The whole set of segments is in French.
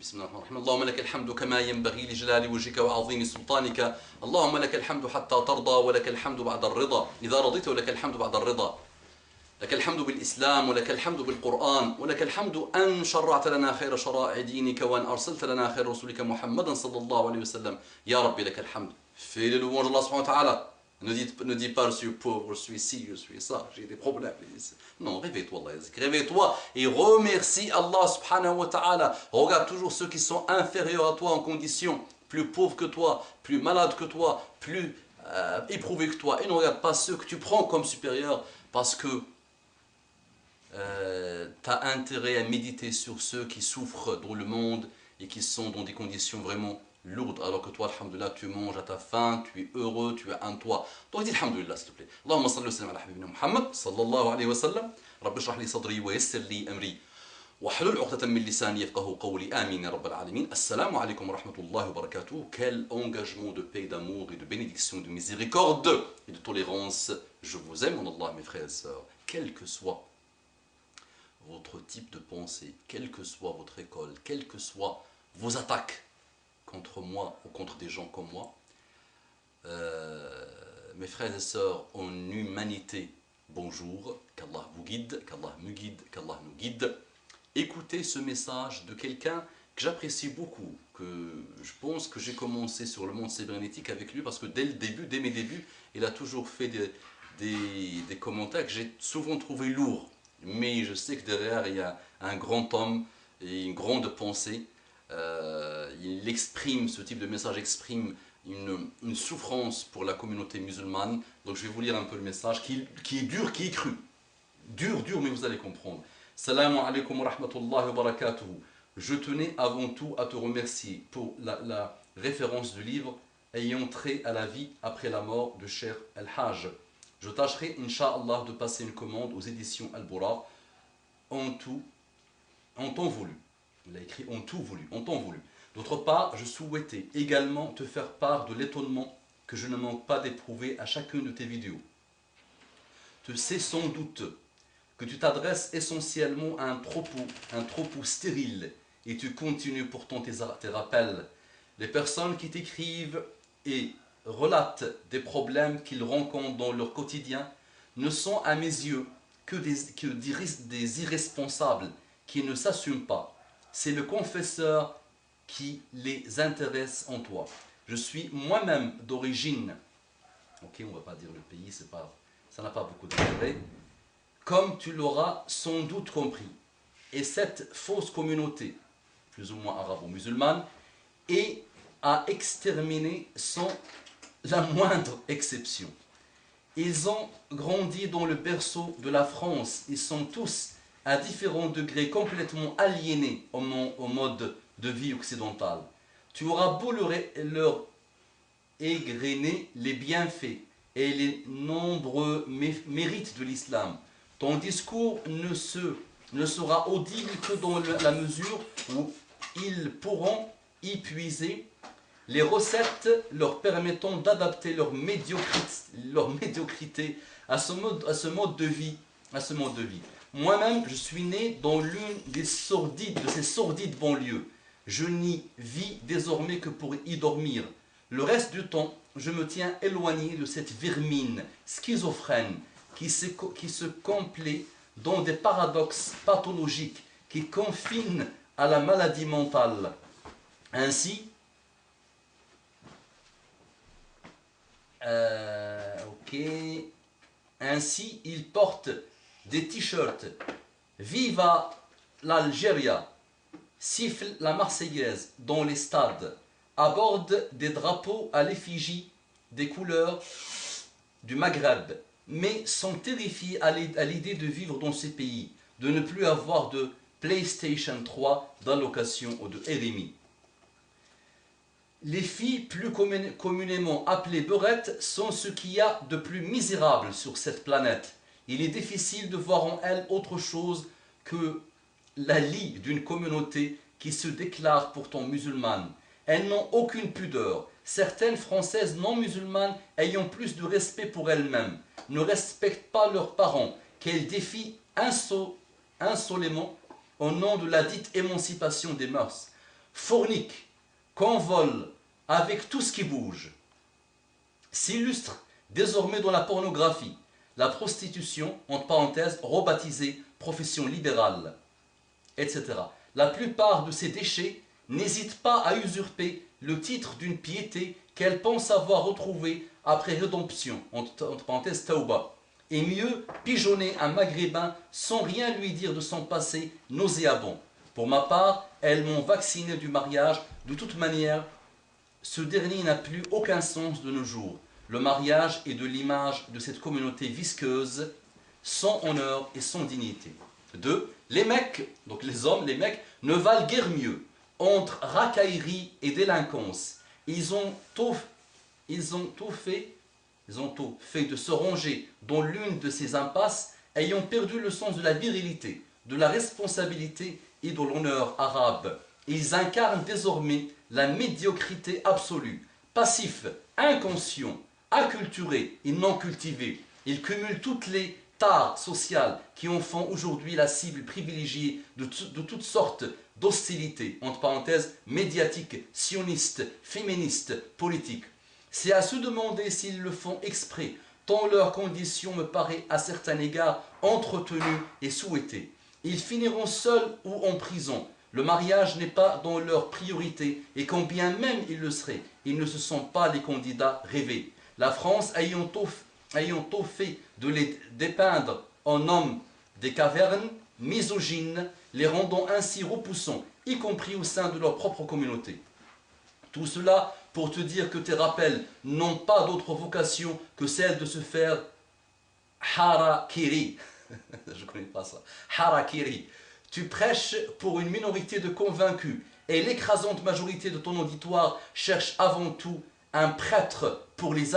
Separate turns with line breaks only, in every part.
بسم الله الرحمن الرحيم اللهم لك الحمد كما ينبغي لجلال وجهك وعظيم سلطانك اللهم لك الحمد حتى ترضى ولك الحمد بعد الرضا إذا رضيت ولك الحمد بعد الرضا لك الحمد بالإسلام ولك الحمد بالقرآن ولك الحمد أن شرعت لنا خير شرائع دينك وأن أرسلت لنا خير رسولك محمدا صلى الله عليه وسلم يا ربي لك الحمد. Fais les louanges d'Allah subhanahu wa ta'ala. Ne dis pas je suis pauvre, je suis ci, je suis ça, j'ai des problèmes. Non, réveille-toi, réveille-toi et remercie Allah subhanahu wa ta'ala. Regarde toujours ceux qui sont inférieurs à toi en condition, plus pauvres que toi, plus malades que toi, plus éprouvés que toi. Et ne regarde pas ceux que tu prends comme supérieurs parce que tu as intérêt à méditer sur ceux qui souffrent dans le monde et qui sont dans des conditions vraiment lourdes, alors que toi, alhamdoulilah, tu manges à ta faim, tu es heureux, tu as un toit. Donc dis alhamdoulilah, s'il te plaît. Allahumma salli wa sallam ala habibina Muhammad, sallallahu alayhi wa sallam. Rabbi shrah li sadri wa yassir li amri. واحلل عقدة من لساني يفقهوا قولي آمين يا رب العالمين. السلام عليكم ورحمة الله وبركاته. Quel engagement de paix, d'amour et de bénédiction, de miséricorde et de tolérance. Je vous aime en Allah, mes frères et sœurs, quel que soit votre type de pensée, quelle que soit votre école, quelles que soient vos attaques contre moi ou contre des gens comme moi, mes frères et sœurs en humanité, bonjour, qu'Allah vous guide, qu'Allah me guide, qu'Allah nous guide. Écoutez ce message de quelqu'un que j'apprécie beaucoup, que je pense que j'ai commencé sur le monde cybernétique avec lui parce que dès le début, dès mes débuts, il a toujours fait des commentaires que j'ai souvent trouvé lourds. Mais je sais que derrière il y a un grand homme et une grande pensée. Il exprime, ce type de message exprime une souffrance pour la communauté musulmane. Donc je vais vous lire un peu le message qui est dur, qui est cru. Dur, mais vous allez comprendre. Salam alaikum wa rahmatullahi wa barakatuh. Je tenais avant tout à te remercier pour la référence du livre ayant trait à la vie après la mort de Cheikh Al-Hajj. Je tâcherai, Inch'Allah, de passer une commande aux éditions Al-Buraq en temps voulu. Il a écrit en tout voulu, en temps voulu. D'autre part, je souhaitais également te faire part de l'étonnement que je ne manque pas d'éprouver à chacune de tes vidéos. Tu sais sans doute que tu t'adresses essentiellement à un propos stérile, et tu continues pourtant tes rappels. Les personnes qui t'écrivent et relatent des problèmes qu'ils rencontrent dans leur quotidien ne sont à mes yeux que des irresponsables qui ne s'assument pas. C'est le confesseur qui les intéresse en toi. Je suis moi-même d'origine, ok, on ne va pas dire le pays, ça n'a pas beaucoup d'intérêt, comme tu l'auras sans doute compris. Et cette fausse communauté, plus ou moins arabo-musulmane, est à exterminer sans la moindre exception. Ils ont grandi dans le berceau de la France. Ils sont tous à différents degrés complètement aliénés au mode de vie occidental. Tu auras beau leur égrener les bienfaits et les nombreux mérites de l'islam. Ton discours ne sera audible que dans la mesure où ils pourront y puiser les recettes leur permettant d'adapter leur médiocrité à ce mode de vie. Moi-même, je suis né dans l'une de ces sordides banlieues. Je n'y vis désormais que pour y dormir. Le reste du temps, je me tiens éloigné de cette vermine schizophrène qui se complaît dans des paradoxes pathologiques qui confinent à la maladie mentale. Ainsi, Ainsi, ils portent des t-shirts Viva l'Algérie, sifflent la Marseillaise dans les stades, abordent des drapeaux à l'effigie des couleurs du Maghreb, mais sont terrifiés à l'idée de vivre dans ces pays, de ne plus avoir de PlayStation 3 d'allocation ou de RMI. Les filles plus communément appelées beurettes sont ce qu'il y a de plus misérable sur cette planète. Il est difficile de voir en elles autre chose que la lie d'une communauté qui se déclare pourtant musulmane. Elles n'ont aucune pudeur. Certaines Françaises non musulmanes ayant plus de respect pour elles-mêmes ne respectent pas leurs parents, qu'elles défient insolément au nom de la dite émancipation des mœurs. forniquent, convolent avec tout ce qui bouge, s'illustrent désormais dans la pornographie, la prostitution, entre parenthèses, rebaptisée profession libérale, etc. La plupart de ces déchets n'hésitent pas à usurper le titre d'une piété qu'elles pensent avoir retrouvée après rédemption, entre parenthèses, tauba, et mieux pigeonner un maghrébin sans rien lui dire de son passé nauséabond. Pour ma part, elles m'ont vacciné du mariage. De toute manière, ce dernier n'a plus aucun sens de nos jours. Le mariage est de l'image de cette communauté visqueuse, sans honneur et sans dignité. 2. Les mecs, donc les hommes, les mecs, ne valent guère mieux. Entre racaillerie et délinquance, ils ont tout fait de se ranger dans l'une de ces impasses, ayant perdu le sens de la virilité, de la responsabilité et de l'honneur arabe. Ils incarnent désormais la médiocrité absolue, passifs, inconscients, acculturés et non cultivés. Ils cumulent toutes les tares sociales qui en font aujourd'hui la cible privilégiée de toutes sortes d'hostilités, entre parenthèses, médiatiques, sionistes, féministes, politiques. C'est à se demander s'ils le font exprès, tant leur condition me paraît à certains égards entretenue et souhaitée. Ils finiront seuls ou en prison. Le mariage n'est pas dans leur priorité, et quand bien même il le serait, ils ne se sont pas les candidats rêvés. La France ayant tôt fait de les dépeindre en hommes des cavernes, misogynes, les rendant ainsi repoussants, y compris au sein de leur propre communauté. Tout cela pour te dire que tes rappels n'ont pas d'autre vocation que celle de se faire harakiri. Je ne connais pas ça. Harakiri. Tu prêches pour une minorité de convaincus et l'écrasante majorité de ton auditoire cherche avant tout un prêtre pour les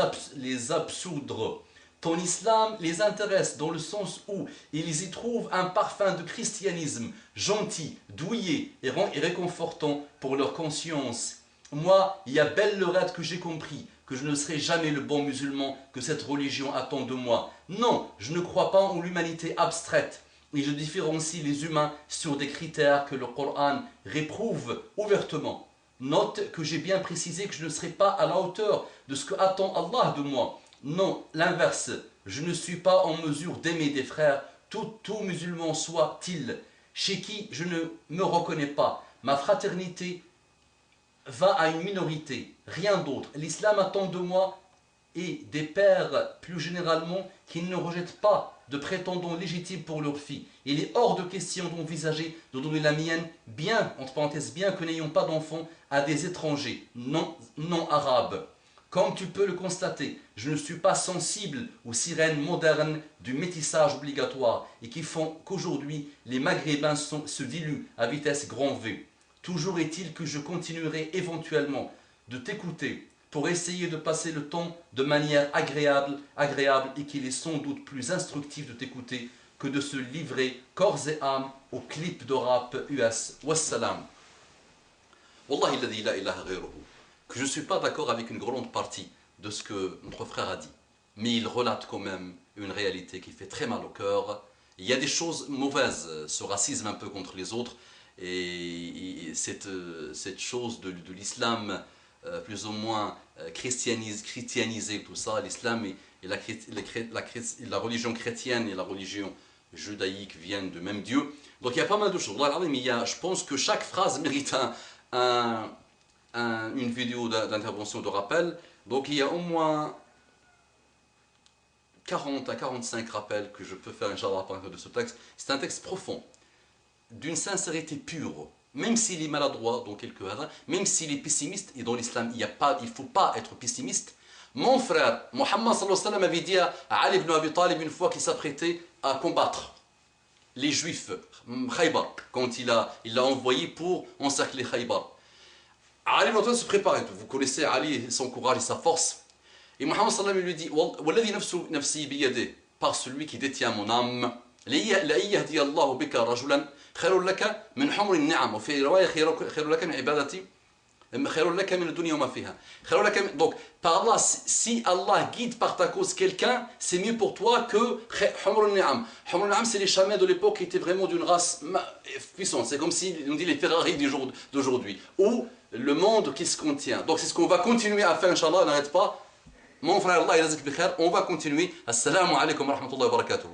absoudre. Ton islam les intéresse dans le sens où ils y trouvent un parfum de christianisme gentil, douillet et réconfortant pour leur conscience. Moi, il y a belle lurette que j'ai compris que je ne serai jamais le bon musulman que cette religion attend de moi. Non, je ne crois pas en l'humanité abstraite et je différencie les humains sur des critères que le Coran réprouve ouvertement. Note que j'ai bien précisé que je ne serai pas à la hauteur de ce que attend Allah de moi. Non, l'inverse, je ne suis pas en mesure d'aimer des frères, tout musulman soit-il, chez qui je ne me reconnais pas. Ma fraternité va à une minorité, rien d'autre. L'islam attend de moi et des pères plus généralement qu'ils ne rejettent pas de prétendants légitimes pour leurs filles. Il est hors de question d'envisager de donner la mienne, bien, entre parenthèses, bien que n'ayons pas d'enfants, à des étrangers non arabes. Comme tu peux le constater, je ne suis pas sensible aux sirènes modernes du métissage obligatoire et qui font qu'aujourd'hui les Maghrébins se diluent à vitesse grand V. Toujours est-il que je continuerai éventuellement de t'écouter pour essayer de passer le temps de manière agréable et qu'il est sans doute plus instructif de t'écouter que de se livrer corps et âme aux clips de rap US. Wassalam. Wallahi alladhi la ilaha ghayruhu. Que je ne suis pas d'accord avec une grande partie de ce que notre frère a dit. Mais il relate quand même une réalité qui fait très mal au cœur. Il y a des choses mauvaises, ce racisme un peu contre les autres, et cette chose de l'islam plus ou moins christianisé, tout ça, l'islam et la religion chrétienne et la religion judaïque viennent du même Dieu. Donc il y a pas mal de choses. Je pense que chaque phrase mérite une vidéo d'intervention de rappel. Donc il y a au moins 40 à 45 rappels que je peux faire, Inch'Allah, à partir de ce texte. C'est un texte profond, d'une sincérité pure, même s'il est maladroit dans quelques hadiths, même s'il est pessimiste, et dans l'islam il ne faut pas être pessimiste. Mon frère, Mohammed sallallahu alayhi wa sallam avait dit à Ali ibn Abi Talib une fois qu'il s'apprêtait à combattre les Juifs, Khaybar, quand il l'a envoyé pour encercler Khaybar. Ali ibn Abi Talib se préparait, vous connaissez Ali, son courage et sa force. Et Mohammed sallallahu alayhi wa sallam lui dit, Walladhi nafsi biyadeh, par celui qui détient mon âme, la yahdi Allahu bika rajulan خير لك من حمر النعم وفي رواية خير لك من عبادة Donc, par Allah, si Allah guide par ta cause quelqu'un, c'est mieux pour toi que Humr al-Ni'am. Humr al-Ni'am, c'est les chamelles de l'époque qui étaient vraiment d'une race puissante. C'est comme si on dit les Ferrari d'aujourd'hui. Ou le monde qui se contient. Donc, c'est ce qu'on va continuer à faire, Inch'Allah, n'arrête pas. Mon frère, Allah, on va continuer. Assalamu alaikum wa rahmatullahi wa barakatuh.